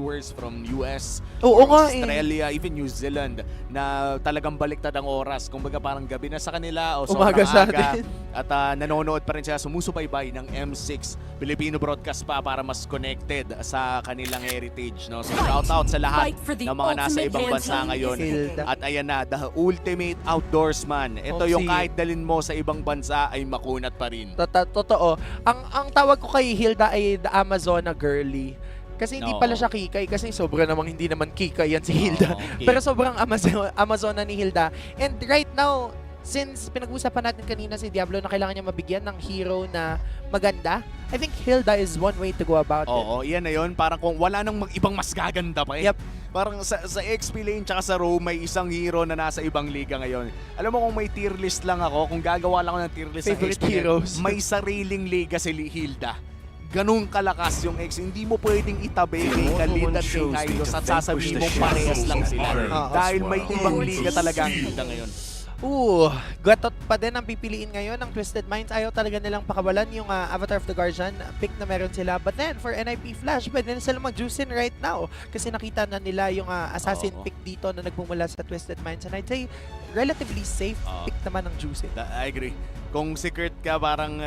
viewers from US, Oo from nga Australia, even New Zealand, na talagang baliktad ang oras. Kumbaga parang gabi na sa kanila o Umaga sobrang sa aga. atin. At nanonood pa rin sila, sumusubaybay ng M6 Filipino Broadcast pa para mas connected sa kanilang heritage. No? So shout out sa lahat Fight for the ng mga nasa ultimate ibang bansa anthem. ngayon. Hilda. At ayan na, the ultimate outdoorsman. Ito Oh, yung sige. kahit dalin mo sa ibang bansa ay makunat pa rin. Totoo. Ang tawag ko kay Hilda ay the Amazona girly. Kasi hindi Oo. pala siya kikay kasi sobra namang hindi naman kikay yan si Hilda. Oo, okay. Pero sobrang Amazona ni Hilda. And right now, since pinag-usapan natin kanina si Diablo na kailangan niya mabigyan ng hero na maganda, I think Hilda is one way to go about it. Oo, yan na yun. Parang kung wala nang ibang mas gaganda pa eh. Yep. Parang sa XP lane tsaka sa Raw, may isang hero na nasa ibang liga ngayon. Alam mo kung may tier list lang ako, kung gagawa lang ako ng tier list Favorite sa XP lane, heroes. may sariling liga si Hilda. Ganun kalakas yung X. Hindi mo pwedeng itabi kay Khalid at kay Kairos at sasabihin mo parehas lang sila. Oo. Dahil may ibang liga talaga ang Hilda ngayon. Gatot pa din ang pipiliin ngayon ng Twisted Minds. Ayaw talaga nilang pakawalan yung Avatar of the Guardian pick na meron sila. But then, for NIP Flash, pwede na sila mag-juice in right now. Kasi nakita na nila yung Assassin Oo. pick dito na nagmumula sa Twisted Minds. And I'd say, relatively safe Oo. pick naman ng juice in. I agree. Kung secret ka, parang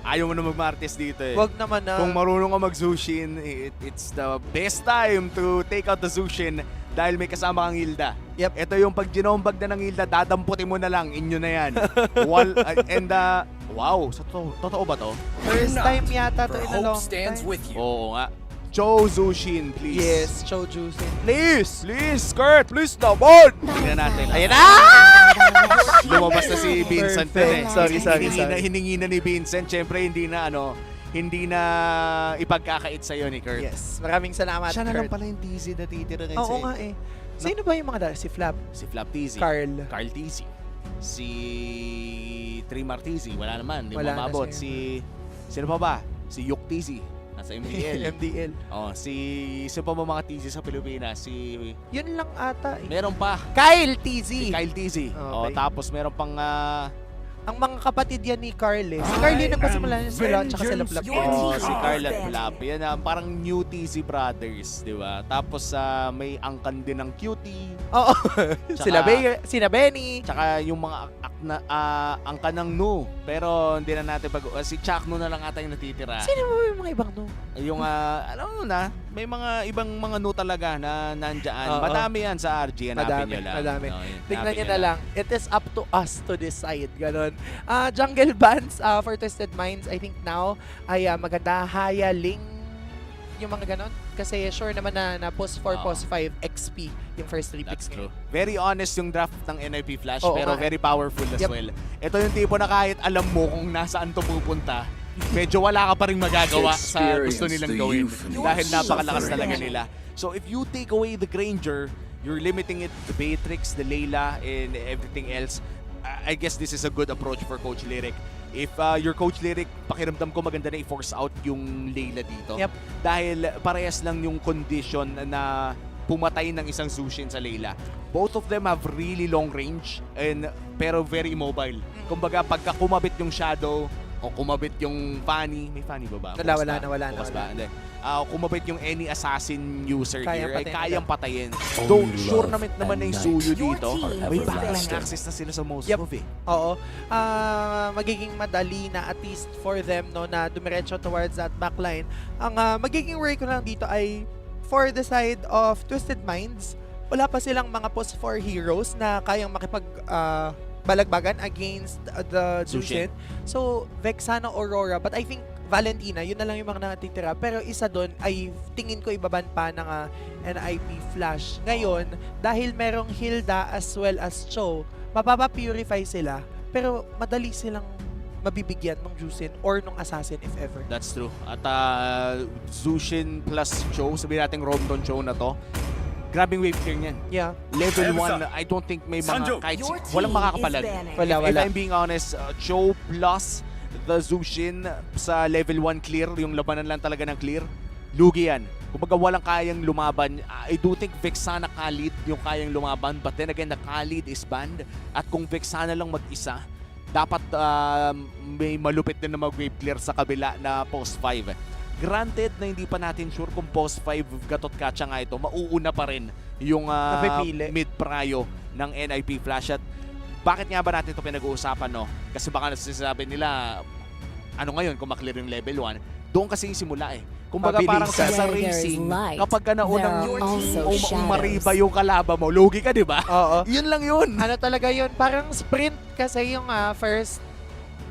ayaw mo na mag-Martes dito eh. Wag naman na. Kung marunong ka mag-Zushin, it's the best time to take out the Zushin dahil may kasama kang Hilda. Yep. Ito yung pag ginombag na ng Hilda, dadamputin mo na lang, inyo na yan. Wow, totoo ba to? First time yata to For in a long hope stands time. with you. Oo nga. Cho Zushin, please. Yes, show juice in. Please, Skirt, please naman! Tingnan natin. Ayan na! Lumabas na si Vincent din eh. Perfect. Sorry. Hiningi na ni Vincent. Siyempre, hindi na ipagkakait sa'yo ni Kurt. Yes, maraming salamat, Siya na lang Kurt. pala yung TZ na titira ngayon. Oo nga eh. Sino ba yung mga si Flap? Si Flap TZ. Carl. Carl TZ. Si Trimar TZ. Wala naman. Hindi Wala na mababot. siya. Sino pa ba? Si Yuk TZ. Nasa MDL. MDL. Oh, sino pa ba mga TZ sa Pilipinas? Yun lang ata eh. Meron pa. Kyle TZ. Si Kyle TZ. Oh, Okay. tapos meron pang Ang mga kapatid yan ni Carl eh. Si Carl yung nagpasimula niya sila tsaka sila Flap. Your team si Carl at is Flap. Yan parang new TZ brothers, di ba? Tapos may angkan din ng Cutie. Oo. Tsaka- sila Benny. Tsaka yung mga angkan ng Nu. Pero hindi na natin si Chuck Nu na lang ata yung natitira. Sino mo yung mga ibang no? Yung alam mo na, may mga ibang mga Nu talaga na nandyan. Oo. Madami yan sa RG. Hanapin nyo lang. Madami. No, Tingnan hanapin nyo nyo na lang. It is up to us to decide. Ganon. Jungle Bands for Twisted Minds, I think now, ay maganda. Haya, Ling, yung mga ganon. Kasi sure naman na post 4, Oo. post 5, XP, yung first 3 That's picks. true. Very honest yung draft ng NIP Flash, Oo pero nga. very powerful as Yep. well. Ito yung tipo na kahit alam mo kung nasaan to pupunta, medyo wala ka pa rin magagawa sa gusto nilang gawin. Dahil napakalakas talaga nila. So if you take away the Granger, you're limiting it to Beatrix, the Layla, and everything else. I guess this is a good approach for Coach Lyric. If your Coach Lyric, pakiramdam ko maganda na i-force out yung Layla dito. Yep. Dahil parehas lang yung condition na pumatay ng isang Zushin sa Layla. Both of them have really long range pero very mobile. Kumbaga pagka kumabit yung Shadow o kumabit yung Fanny, may Fanny ba ba? Wala na. Bukas ba? Hindi. Kumabit yung any assassin user Kayang here ay patayin kayang patayin. Though sure naman na yung Suyo dito, team may is backline better. access na sila sa most Yep. of eh. Oo. Magiging madali na at least for them no na dumiretso towards that backline. Ang magiging worry ko lang dito ay for the side of Twisted Minds, wala pa silang mga post 4 heroes na kayang makipag balagbagan against the Zushin. Zushin. So, Vexana, Aurora, but I think Valentina, yun na lang yung mga natitira. Pero isa doon ay tingin ko ibaban pa ng NIP Flash. Ngayon, dahil merong Hilda as well as Cho, mapapapurify sila, pero madali silang mabibigyan ng Jusin or ng Assassin if ever. That's true. At Zushin plus Cho, sabihin natin Romdon Cho na to, grabing wave clear niyan. Yeah. Level 1, I don't think may mga kahit Your team walang makakapalag. is banished. Wala. If I'm being honest, Cho plus the Zushin sa level 1 clear, yung labanan lang talaga ng clear, lugi yan. Kumbaga walang kayang lumaban. I do think Vexana Khalid yung kayang lumaban, but then again, the Khalid is banned. At kung Vexana lang mag-isa, dapat may malupit din na mag-wave clear sa kabila na post 5. Granted na hindi pa natin sure kung post 5 Gatot Kacha nga ito, mauuna pa rin yung Napipili. mid-prio ng NIP Flash. At bakit nga ba natin ito pinag-uusapan, no? Kasi baka nasasabi nila, ano ngayon, kung maklear yung level 1, doon kasi yung simula eh. Kumbaga parang Mabilisan. sa Where there is racing, light, kapag ka naunang there are also umariba yung kalaban mo, lugi ka, di ba? Oo. Yun lang yun. Ano talaga yun? Parang sprint kasi yung first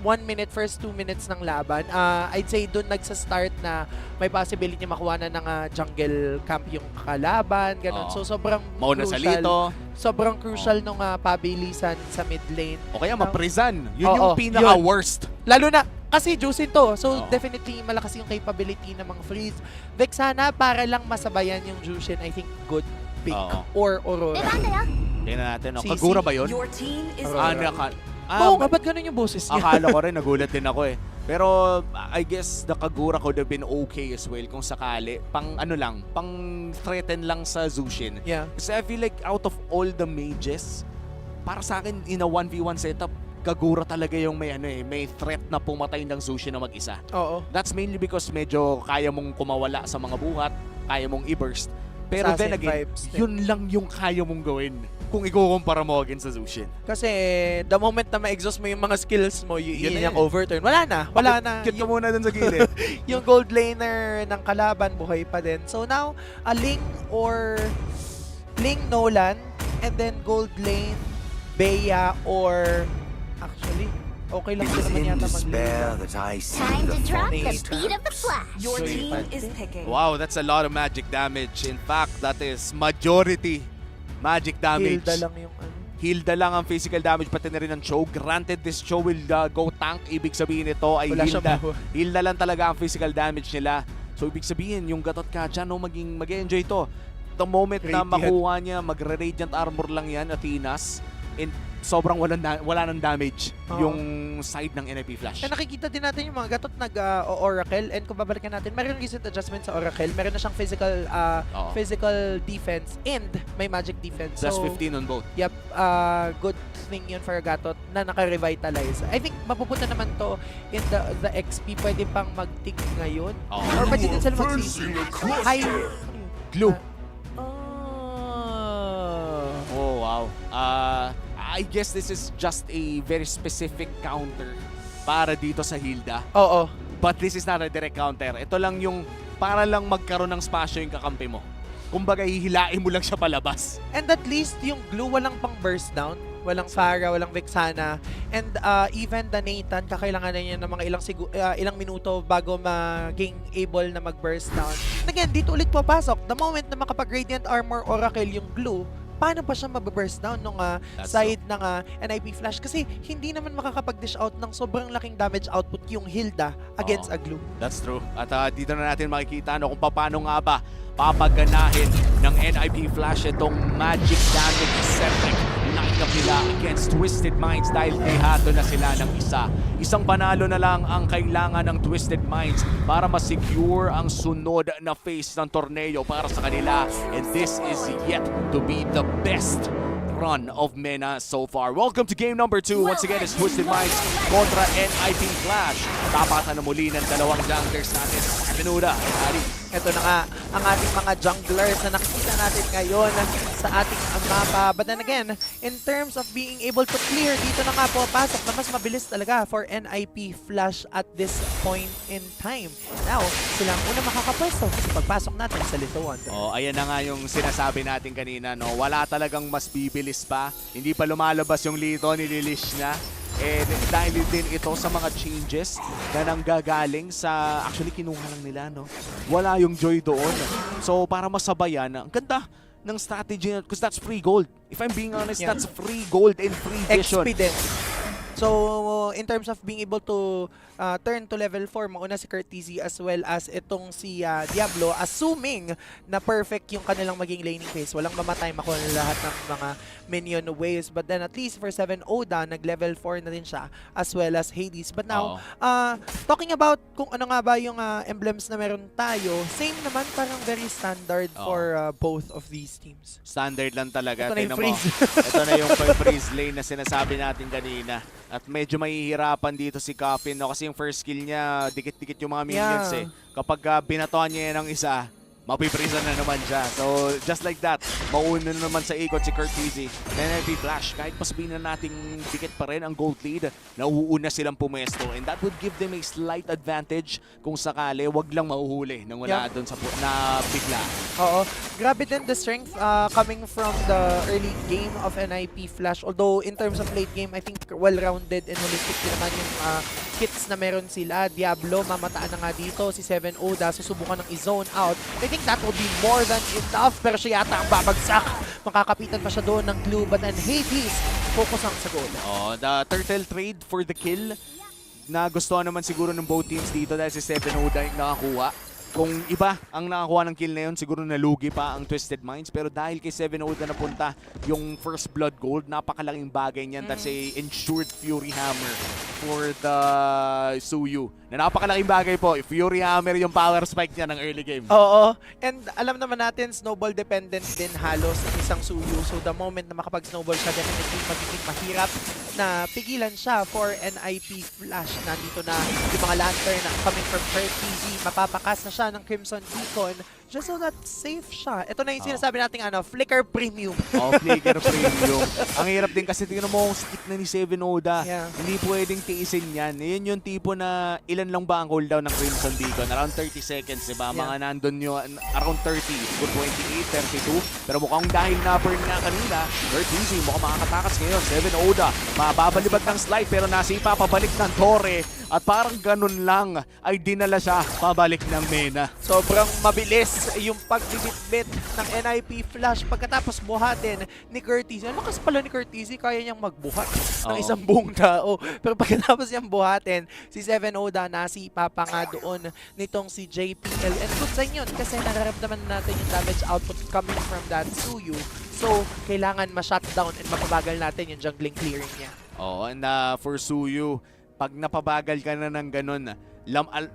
1 minute, first 2 minutes ng laban. I'd say doon nagsa-start na may possibility makuha na ng jungle camp yung kalaban, ganun. Oo. So sobrang Mauna sa crucial. lito, Sobrang crucial nung pabilisan sa mid lane. o kaya maprizan. Yun Oo, yung pinaka-worst. Lalo na, kasi Juicing to. So, Oo. definitely malakas yung capability ng mga freeze. Vexana, para lang masabayan yung Jushin, I think good pick. Oo. Or Aurora. Tingnan natin. No? Sisi. Kagura ba yun? Your team is Oo nga, ba't ganun yung boses niya? Akala ko rin, nagulat din ako eh. Pero I guess the Kagura could have been okay as well kung sakali. Pang ano lang, pang threaten lang sa Zushin. Yeah. Kasi I feel like out of all the mages, para sa akin in a 1v1 setup, Kagura talaga yung may ano eh, may threat na pumatay ng Zushin na mag-isa. Oo. That's mainly because medyo kaya mong kumawala sa mga buhat, kaya mong i-burst. Pero then Assassin again, vibes din. yun lang yung kaya mong gawin kung ikukumpara mo against sa Zushin. Kasi the moment na ma-exhaust mo yung mga skills mo, Yun yun na yung yun. overturn. Wala na. Wala na. Kit ka muna dun sa gilid. Yung gold laner ng kalaban, buhay pa din. So now, a Ling or Ling Nolan, and then gold lane, Bea, or actually, okay lang It din is naman in yata despair mag-lane. that I see Time the to drop the forest speed of the flash. Your So, team ipan- is picking. Wow, that's a lot of magic damage. In fact, that is majority magic damage. Hilda lang yung ano. Hilda lang ang physical damage, pati na rin ang Cho. Granted, this Cho will go tank. Ibig sabihin ito ay Wala siya Hilda. mawa. Hilda lang talaga ang physical damage nila. So, ibig sabihin, yung Gatot Kacha, no, mag-enjoy to. The moment na Radiant. makuha niya, mag-radiant armor lang yan, Athenas. And sobrang wala nang damage Oo. yung side ng NIP Flash. Kaya nakikita din natin yung mga gatot nag-Oracle, and kung babalikan natin, meron recent adjustment sa Oracle. Meron na siyang Oo. physical defense and may magic defense. Plus So, 15 on both. yep, good thing yun for Gatot na naka-revitalize. I think mapupunta naman to in the XP. Pwede pang mag-tick ngayon. Oo. Or pwede din sila mag-CC. High. Glue. Oh. Oh, wow. I guess this is just a very specific counter para dito sa Hilda. Oo. But this is not a direct counter. Ito lang yung para lang magkaroon ng spasyo yung kakampi mo. Kumbaga, hihilain mo lang siya palabas. And at least yung glue walang pang burst down. Walang Farah, walang Vexana. And even the Nathan, kakailangan na niya ng mga ilang minuto bago maging able na mag-burst down. And again, dito ulit papasok. The moment na makapag-Radiant Armor Oracle yung glue, paano pa siya mababurst down nung That's side ng NIP Flash? Kasi hindi naman makakapag-dish out ng sobrang laking damage output yung Hilda against Oo. a glue. That's true. At dito na natin makikita no, kung paano nga ba papaganahin ng NIP Flash itong magic damage setting lineup nila against Twisted Minds dahil dehato na sila ng isa. Isang panalo na lang ang kailangan ng Twisted Minds para ma-secure ang sunod na phase ng torneo para sa kanila. And this is yet to be the best run of Mena so far. Welcome to game number 2. Once again, it's Twisted Minds kontra NIP Flash. Tapatan na muli ng dalawang junglers natin. Menuda at Ari. Ito na nga ang ating mga junglers na nakikita natin ngayon sa ating mapa. But then again, in terms of being able to clear, dito na nga po pasok na mas mabilis talaga for NIP Flash at this point in time. Now, sila ang unang makakapwesto sa pagpasok natin sa Little Wonder. Oh, ayan na nga yung sinasabi natin kanina, no. Wala talagang mas bibilis pa. Hindi pa lumalabas yung Lito, nililish na. And dahil din ito sa mga changes na nanggagaling sa, actually kinuha lang nila, no. Wala yung Joy doon. So para masabayan, ang ganda ng strategy because that's free gold. If I'm being honest, Yeah. that's free gold and free vision. XP din. So, in terms of being able to turn to level 4, mauna si Curtizy as well as itong si Diablo, assuming na perfect yung kanilang maging laning phase. Walang mamatay, makuha na lahat ng mga minion waves. But then at least for 7 Oda, nag-level 4 na din siya as well as Hades. But now, talking about kung ano nga ba yung emblems na meron tayo, same naman, parang very standard for both of these teams. Standard lang talaga. Ito na yung Tingnan mo. freeze. Ito na yung freeze lane na sinasabi natin kanina. At medyo mahihirapan dito si Coffin, no? Kasi yung first skill niya, dikit-dikit yung mga minions eh. Kapag binatoan niya yan ng isa, mapiprisa na naman siya. So, just like that, mauna na naman sa ikot si Curtizi. Then NIP Flash, kahit pa sabihin na nating dikit pa rin ang gold lead, nauuna silang pumesto. And that would give them a slight advantage kung sakali, wag lang mahuhuli nang wala doon sa na bigla. Oo. Grabe din the strength coming from the early game of NIP Flash. Although, in terms of late game, I think well-rounded and holistic din naman yung kits na meron sila. Diablo, mamataan na nga dito. Si 7 Oda, susubukan ng i-zone out. I think that will be more than enough. Pero siya yata ang babagsak. Makakapitan pa siya doon ng glue. But then Hades, focus ang sa goal. Oh, the turtle trade for the kill na gusto naman siguro ng both teams dito dahil si 7 Oda yung nakakuha. Kung iba ang nakakuha ng kill na yun, siguro nalugi pa ang Twisted Minds. Pero dahil kay 7 Oda napunta yung first blood gold, napakalaking bagay niyan. That's a ensured Fury Hammer for the Suyu. Na napakalaking bagay po. Fury Hammer yung power spike niya ng early game. Oo. And alam naman natin, snowball dependent din halos ng isang Suyu. So the moment na makapag-snowball siya, definitely magiging mahirap na pigilan siya for NIP Flash. Nandito na yung mga lantern na coming from Curtiz. Mapapakas na siya ng Crimson Beacon just so that safe siya. Ito na yung sinasabi nating Flicker Premium. Flicker Premium. Ang hirap din kasi tingnan mo ang skip na ni 7 Oda. Yeah. Hindi pwedeng tiisin yan. Yan yung tipo na ilan lang ba ang cooldown ng Crimson Beacon? Around 30 seconds, diba? Yeah. Mga nandun yung around 30, good 28, 32. Pero mukhang dahil na-burn nga kanina, Curtiz mukhang makakatakas ngayon. 7 Oda, mababalibag ng slide pero nasipa pabalik ng Torre. At parang ganun lang ay dinala siya pabalik ng Mena. Sobrang mabilis yung pagbibitbit ng NIP Flash pagkatapos buhatin ni Curtiz. Ang lakas pala ni Curtiz, kaya niyang magbuhat ng isang buong tao. Pero pagkatapos niyang buhatin, si 7 Oda nasipa pa nga doon nitong si JPL. And good sign yun kasi nararamdaman natin yung damage output coming from that Suyu. So, kailangan ma-shutdown and mapabagal natin yung jungling clearing niya. And for Suyu, pag napabagal ka na ng ganun,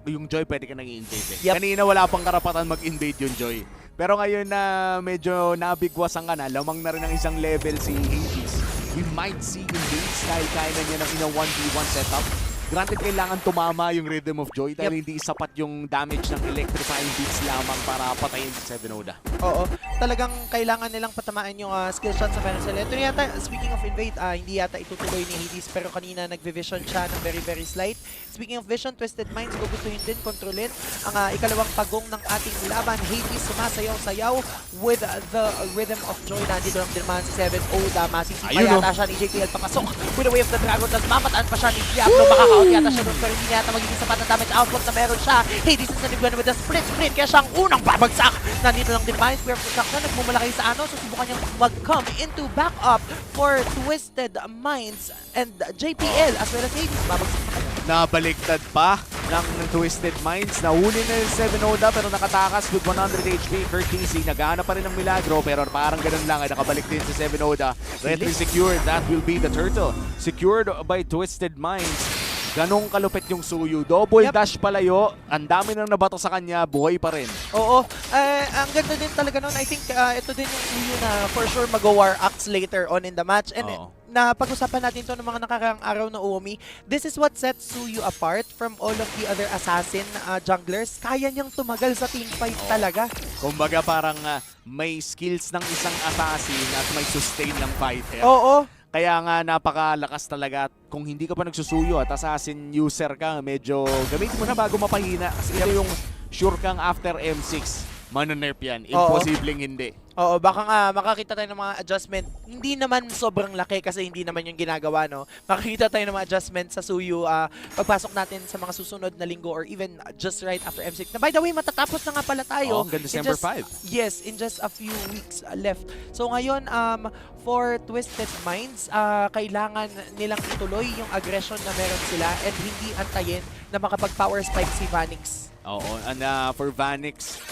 yung Joy pwede ka nang i-invade eh. Yep. Kanina wala pang karapatan mag-invade yung Joy. Pero ngayon na medyo nabigwasan ka na, lamang na rin ang isang level si Hades. We might see invades dahil kaya na niya ng ina 1v1 setup. Granted, kailangan tumama yung Rhythm of Joy dahil hindi sapat yung damage ng electrifying beats lamang para patayin si 7 Oda. Oo, talagang kailangan nilang patamaan yung skill shots sa meron sila. Ito yata, speaking of invade, hindi yata itutuloy ni Hades pero kanina nag-vision siya ng very slight. Speaking of vision, Twisted Minds, gugustuhin din, kontrolin ang ikalawang pagong ng ating laban. Hades sumasayaw-sayaw with the Rhythm of Joy. Nandito lang din naman si 7 Oda, masisipa yata siya ni JPL papasok with the Way of the Dragon. Tapos mamataan pa siya ni Diablo, out yata siya doon pero hindi yata magiging sapat na damage output na meron siya. Hades is naniguan with the split kaya siya ang unang babagsak. Nandito lang din ba Square Protection, nagmumalaki sa susubukan niyang mag-come into backup for Twisted Minds and JPL as well as Hades. Babagsak pa kayo. Nabaligtad pa ng Twisted Minds. Nahuli na yung 7 Oda pero nakatakas with 100 HP. Curtiz naghahanap pa rin ng milagro pero parang ganun lang ay nakabalik din si 7 Oda. Retry secured. That will be the turtle. Secured by Twisted Minds. Ganong kalupit yung Suyu. Double dash palayo. Ang dami nang nabato sa kanya. Buhay pa rin. Oo. Ang ganda din talaga nun. I think ito din yung Suyu na for sure mag-war axe later on in the match. And na pag-usapan natin to ng mga nakakaraang araw na Uomi, this is what sets Suyu apart from all of the other assassin junglers. Kaya niyang tumagal sa teamfight talaga. Kumbaga parang may skills ng isang assassin at may sustain ng fighter. Oo. Kaya nga napakalakas talaga. Kung hindi ka pa nagsusuyo at assassin user ka, medyo gamitin mo na bago mapahina. Kasi ito yung sure kang after M6, manonerf yan. Imposibleng hindi. Oo, baka nga makakita tayo ng mga adjustment. Hindi naman sobrang laki kasi hindi naman yung ginagawa, no? Makakita tayo ng mga adjustment sa Suyu pagpasok natin sa mga susunod na linggo or even just right after M6. Na by the way, matatapos na nga pala tayo. Hanggang December 5. Yes, in just a few weeks left. So ngayon, for Twisted Minds, kailangan nilang ituloy yung aggression na meron sila and hindi antayin na makapag-power spike si Vanix. Oo, and for Vanix,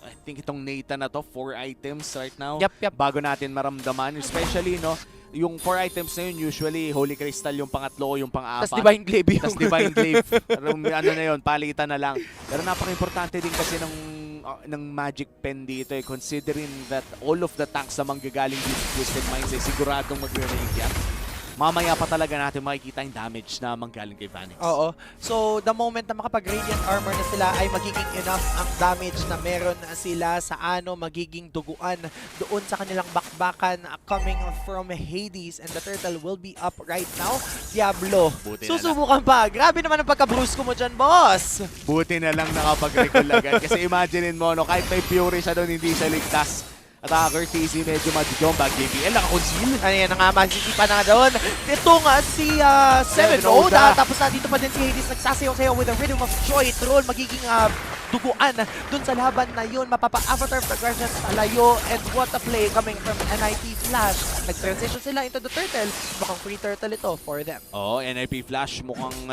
I think itong Nathan na to, 4 items right now. Yep. Bago natin maramdaman. Especially, no, yung 4 items na yun, usually Holy Crystal yung pangatlo o yung pang-apat. Tas Divine Glaive yung... Tas Divine Glaive. Ano na yun, palitan na lang. Pero napaka-importante din kasi ng Magic Pen dito considering that all of the tanks na manggagaling dito Twisted Minds ay siguradong magre-rate yan. mamaya pa talaga natin makikita yung damage na manggaling kay Vanix. Oo. So, the moment na makapag-Radiant Armor na sila ay magiging enough ang damage na meron sila sa magiging duguan doon sa kanilang bakbakan coming from Hades, and the turtle will be up right now. Diablo, Buti na susubukan pa. Grabe naman ang pagka-brusko mo dyan, boss! Buti na lang nakapag-recall agad. Kasi imaginein mo, no, kahit may Fury siya doon, hindi siya ligtas. Attacker TC medyo madjombag. JBL nakakonceal. Ayan na nga, magsisipa na nga doon. Ito nga si Seven Oda. Tapos nandito pa din si Hades nagsasayaw-sayaw with a rhythm of joy. Troll magiging duguan dun sa laban na yun. Mapapa-avatar progression sa layo. And what a play coming from NIP Flash. Nag-transition sila into the turtle. Mukhang free turtle ito for them. Oo, NIP Flash mukhang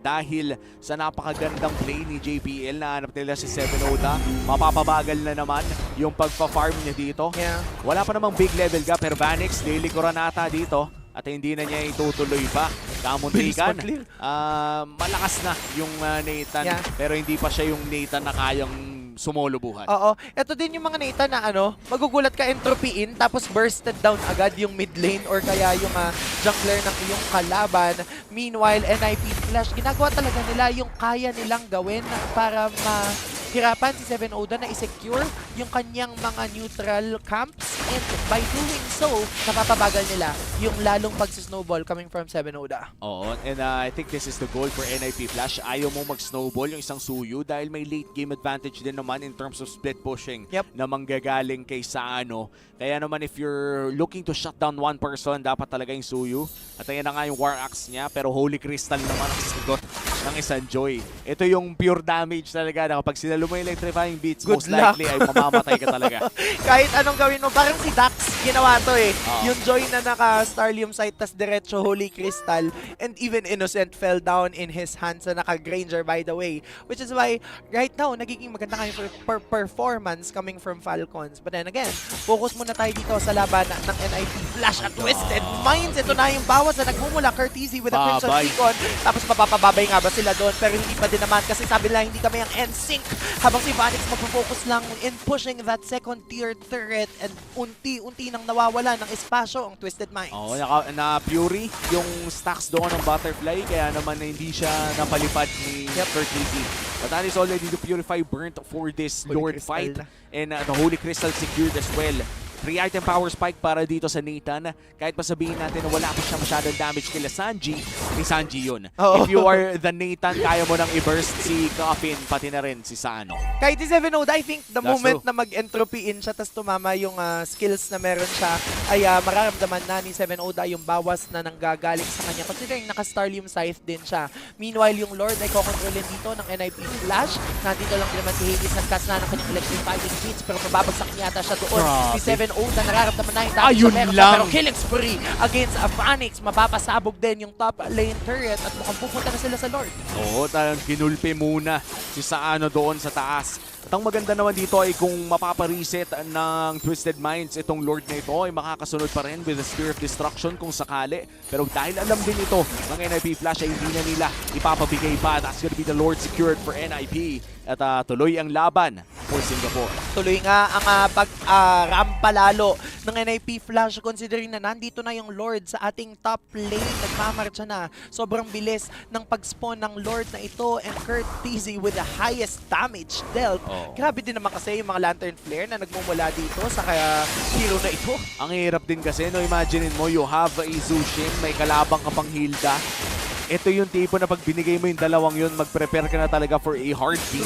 dahil sa napakagandang play ni JPL na hanap nila si Seven Oda, mapapabagal na naman yung pagpa-farm niya dito. Yeah. Wala pa namang big level gap, pero Vanix, lilikuran ata dito at hindi na niya itutuloy pa. Kamuntikan, malakas na yung Nathan, Yeah. pero hindi pa siya yung Nathan na kayang sumolo buhat. Oo. Ito din yung mga Nathan na magugulat ka entropyin tapos bursted down agad yung mid lane or kaya yung jungler ng iyong kalaban. Meanwhile, NIP Flash, ginagawa talaga nila yung kaya nilang gawin para mahirapan si Seven Oda na i-secure yung kanyang mga neutral camps, and by doing so, napapabagal nila yung lalong pag-snowball coming from Seven Oda. Oo, and I think this is the goal for NIP Flash. Ayaw mo mag-snowball yung isang Suyu dahil may late game advantage din naman in terms of split pushing na manggagaling kay Saano. Kaya naman if you're looking to shut down one person, dapat talaga yung Suyu. At ayan na nga yung War Axe niya, pero Holy Crystal naman ang sagot ng isang Joy. Ito yung pure damage talaga na kapag sinalo mo yung electrifying beats, most likely ay mamamatay ka talaga. Kahit anong gawin mo, parang si Dax ginawa to Yung Joy na naka-Starlium Sight tas diretso Holy Crystal, and even Innocent fell down in his hands na naka-Granger by the way. Which is why right now, nagiging maganda kayo performance coming from Falcons. But then again, focus muna tayo dito sa laban ng NIP Flash at Twisted Minds. Ito na yung bawas na nagmumula. Curtizy with a Crimson Beacon. Tapos mapapababay nga ba sila doon? Pero hindi pa din naman kasi sabi nila hindi kami ang NSYNC. Habang si Vanix magpo-focus lang in pushing that second tier turret, and unti-unti nang nawawala ng espasyo ang Twisted Minds. Oo, na Fury yung stacks doon ng Butterfly, kaya naman hindi siya napalipad ni Curtizy. But that is already the Purify burnt for this Lord fight. And the Holy Crystal secured as well. 3-item power spike para dito sa Nathan. Kahit pa sabihin natin na wala pa siya masyadong damage kila Sanji, ni Sanji yun. If you are the Nathan, kaya mo nang i-burst si Coffin, pati na rin si Sano. Kahit si Seven Oda, I think the moment na mag-entropy in siya tas tumama yung skills na meron siya, ay mararamdaman na ni Seven Oda yung bawas na nanggagaling sa kanya. Considering naka-Starlium Scythe din siya. Meanwhile, yung Lord ay kokontrolin dito ng NIP Flash. Nandito lang din naman si Hades, nagcast na ng kanyang electrifying beats, pero mababagsak yata siya doon. Si Seven Oda nararamdaman na yung damage Ayun na meron lang. siya, pero killing spree against Vanix. Mapapasabog din yung top lane turret at mukhang pupunta na sila sa Lord. Oo, talagang kinulpi muna si Saano doon sa taas. At ang maganda naman dito ay kung mapapareset ng Twisted Minds itong Lord na ito, ay makakasunod pa rin with the Spear of Destruction kung sakali. Pero dahil alam din ito ng NIP Flash ay hindi na nila ipapabigay pa. That's gonna be the Lord secured for NIP. At tuloy ang laban for Singapore. Tuloy nga ang pag-rampa lalo ng NIP Flash, considering na nandito na yung Lord sa ating top lane. Nagmamarcha na. Sobrang bilis ng pag-spawn ng Lord na ito, and Curtizy with the highest damage dealt. Grabe din naman kasi yung mga Lantern Flare na nagmumula dito sa hero na ito. Ang hirap din kasi, no, imaginein mo, you have a Zushin, may kalabang ka pang Hilda. Ito yung tipo na pag binigay mo yung dalawang yun, mag-prepare ka na talaga for a hard game.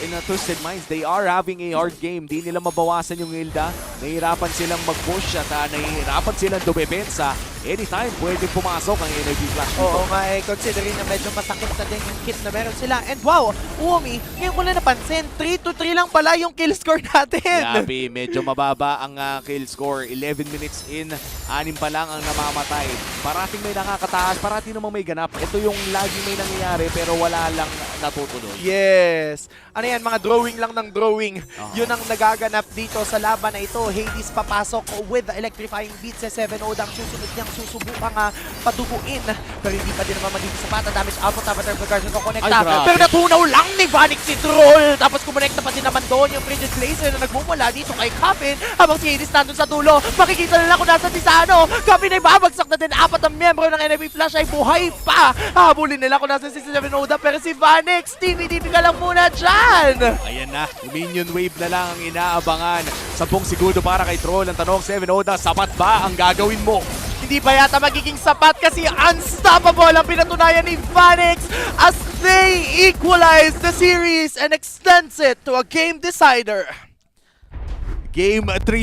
In Twisted Minds, they are having a hard game. Di nila mabawasan yung Hilda. Nahihirapan silang mag-push at nahihirapan silang dumepensa. Anytime, pwede pumasok ang NIP Flash dito. Oo nga, considering na medyo masakit na din yung kit na meron sila. And wow, Uomi, ngayon ko na napansin, 3-3 lang pala yung kill score natin. Grabe, medyo mababa ang kill score. 11 minutes in, 6 pa lang ang namamatay. Parating may nakakataas, parating namang may ganap. Ito yung lagi may nangyayari pero wala lang natutuloy. Yes. Ano yan, mga drawing lang ng drawing. Yun ang nagaganap dito sa laban na ito. Hades papasok with electrifying beats sa 7-0. Ang susunod niyang susubukang paduguin. Pero pero hindi pa din naman magiging sapat. Ang damage output, Avatar Guardian ko Ay, connecta. grabe. Pero natunaw lang ni Vanix si Troll. Tapos kumonekta pa din naman doon yung Frigid Blazer na nagmumula dito kay Capin. Habang si Hades nandun sa dulo, makikita na lang kung nasa Tisano. Capin ay babagsak na din. 4 na miyembro ng NIP Flash ay buhay pa. Habulin nila kung nasa si Seven Oda. Pero si Vanix, TV ka lang muna dyan. Ayan na, minion wave na lang ang inaabangan. 10 segundo para kay Troll. Ang tanong, 7 Oda, sapat ba ang gagawin mo? Hindi pa yata magiging sapat kasi unstoppable ang pinatunayan ni Vanix as they equalize the series and extends it to a game decider. Game 3.